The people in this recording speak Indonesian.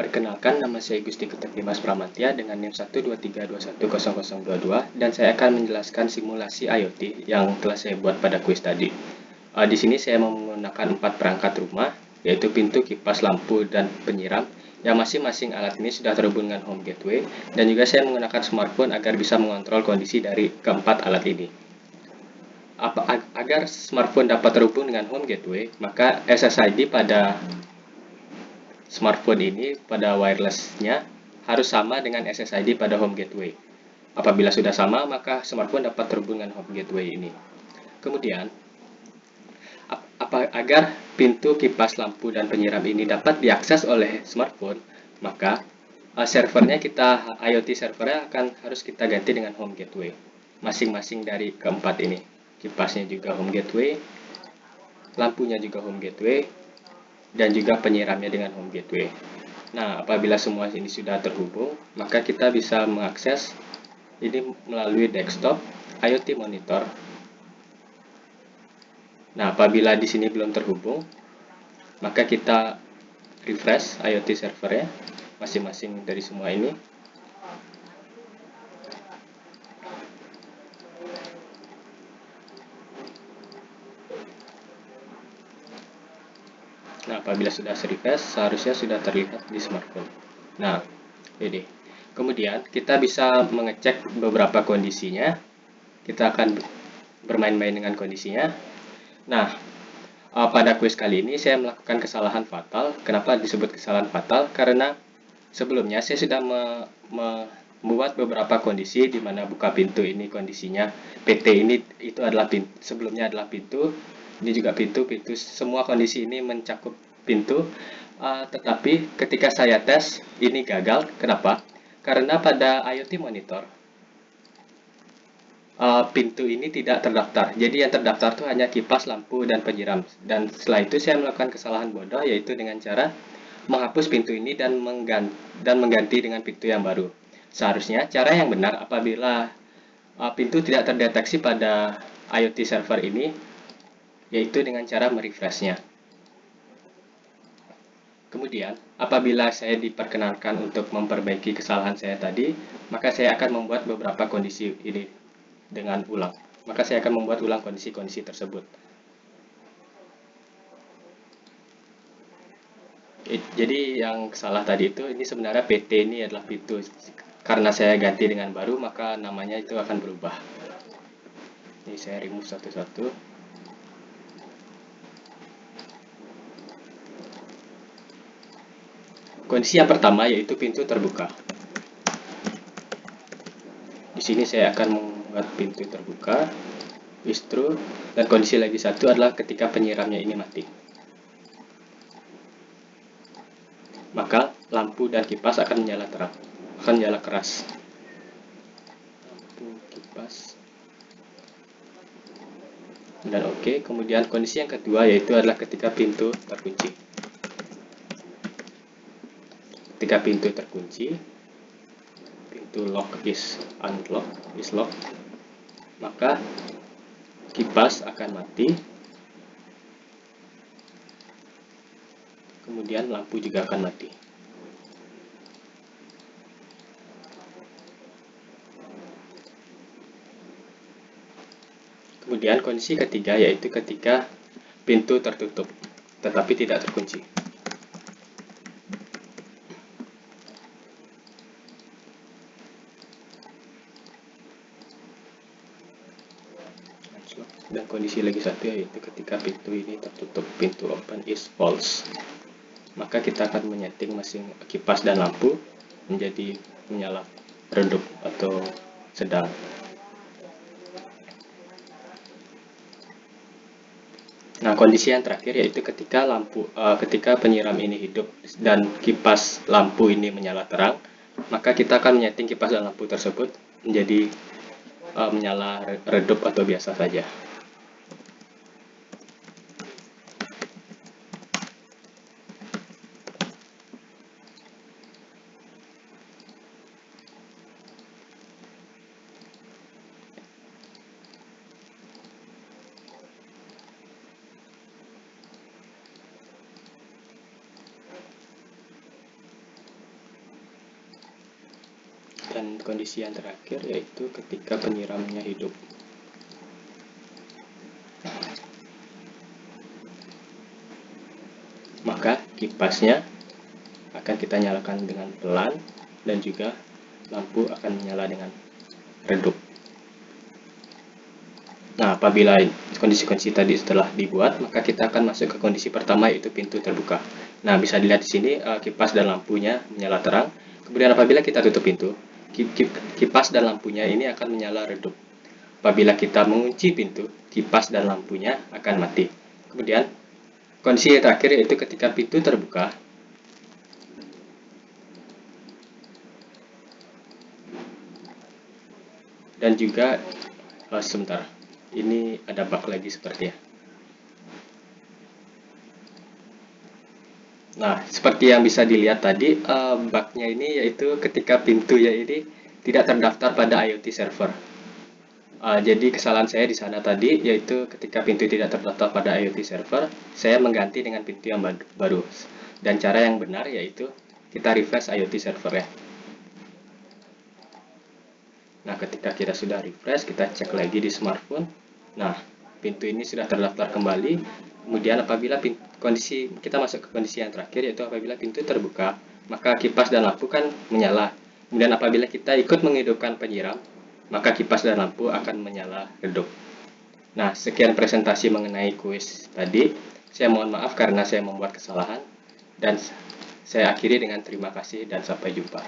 Perkenalkan, nama saya Gusti Kutek Dimas Pramantya dengan NIM 123210022 dan saya akan menjelaskan simulasi IoT yang telah saya buat pada kuis tadi. Di sini saya menggunakan 4 perangkat rumah, yaitu pintu, kipas, lampu, dan penyiram, yang masing-masing alat ini sudah terhubung dengan home gateway, dan juga saya menggunakan smartphone agar bisa mengontrol kondisi dari keempat alat ini. Agar smartphone dapat terhubung dengan home gateway, maka SSID pada smartphone ini pada wirelessnya harus sama dengan SSID pada home gateway. Apabila sudah sama, maka smartphone dapat terhubung dengan home gateway ini. Kemudian, agar pintu, kipas, lampu, dan penyiram ini dapat diakses oleh smartphone, maka servernya IoT servernya harus kita ganti dengan home gateway. Masing-masing dari keempat ini. Kipasnya juga home gateway, lampunya juga home gateway, dan juga penyiramnya dengan home gateway. Nah, apabila semua ini sudah terhubung, maka kita bisa mengakses ini melalui desktop IoT monitor. Nah, apabila di sini belum terhubung, maka kita refresh IoT servernya masing-masing dari semua ini. Nah, apabila sudah refresh, seharusnya sudah terlihat di smartphone. Nah, ini. Kemudian, kita bisa mengecek beberapa kondisinya. Kita akan bermain-main dengan kondisinya. Nah, pada kuis kali ini saya melakukan kesalahan fatal. Kenapa disebut kesalahan fatal? Karena sebelumnya saya sudah membuat beberapa kondisi di mana buka pintu ini kondisinya PT ini itu adalah pintu, sebelumnya adalah pintu, ini juga pintu, semua kondisi ini mencakup pintu. Tetapi ketika saya tes ini gagal. Kenapa? Karena pada IoT monitor pintu ini tidak terdaftar. Jadi yang terdaftar itu hanya kipas, lampu, dan penyiram. Dan setelah itu saya melakukan kesalahan bodoh, yaitu dengan cara menghapus pintu ini dan mengganti dengan pintu yang baru. Seharusnya cara yang benar apabila pintu tidak terdeteksi pada IoT server ini, yaitu dengan cara merefreshnya. Kemudian, apabila saya diperkenankan untuk memperbaiki kesalahan saya tadi, maka saya akan membuat beberapa kondisi ini dengan ulang. Maka saya akan membuat ulang kondisi-kondisi tersebut. Jadi yang salah tadi itu, ini sebenarnya PT ini adalah pintu. Karena saya ganti dengan baru, maka namanya itu akan berubah. Ini saya remove satu-satu. Kondisi yang pertama yaitu pintu terbuka. Di sini saya akan membuat pintu terbuka, is true, dan kondisi lagi satu adalah ketika penyiramnya ini mati. Maka lampu dan kipas akan menyala terang, akan menyala keras. Lampu, kipas, dan oke. Kemudian kondisi yang kedua yaitu adalah ketika pintu terkunci. Ketika pintu terkunci, pintu lock is unlock, is lock, maka kipas akan mati. Kemudian lampu juga akan mati. Kemudian kondisi ketiga yaitu ketika pintu tertutup tetapi tidak terkunci. Dan kondisi lagi satu yaitu ketika pintu ini tertutup, pintu open is false. Maka kita akan menyeting mesin kipas dan lampu menjadi menyala redup atau sedang. Nah, kondisi yang terakhir yaitu ketika ketika penyiram ini hidup dan kipas lampu ini menyala terang, maka kita akan menyeting kipas dan lampu tersebut menjadi menyala redup atau biasa saja. Dan kondisi yang terakhir yaitu ketika penyiramnya hidup. Maka kipasnya akan kita nyalakan dengan pelan dan juga lampu akan menyala dengan redup. Nah, apabila kondisi-kondisi tadi setelah dibuat, maka kita akan masuk ke kondisi pertama, yaitu pintu terbuka. Nah, bisa dilihat di sini kipas dan lampunya menyala terang. Kemudian apabila kita tutup pintu, kipas dan lampunya ini akan menyala redup. Apabila kita mengunci pintu, kipas dan lampunya akan mati. Kemudian kondisi yang terakhir yaitu ketika pintu terbuka. Dan juga sebentar, ini ada bug lagi sepertinya. Nah, seperti yang bisa dilihat tadi, bugnya ini yaitu ketika pintunya ini tidak terdaftar pada IoT server. Jadi kesalahan saya di sana tadi yaitu ketika pintu tidak terdaftar pada IoT server, saya mengganti dengan pintu yang baru. Dan cara yang benar yaitu kita refresh IoT server ya. Nah, ketika kita sudah refresh, kita cek lagi di smartphone. Nah, pintu ini sudah terdaftar kembali. Kemudian apabila kita masuk ke kondisi yang terakhir, yaitu apabila pintu terbuka, maka kipas dan lampu kan menyala. Kemudian apabila kita ikut menghidupkan penyiram, maka kipas dan lampu akan menyala redup. Nah, sekian presentasi mengenai kuis tadi. Saya mohon maaf karena saya membuat kesalahan. Dan saya akhiri dengan terima kasih dan sampai jumpa.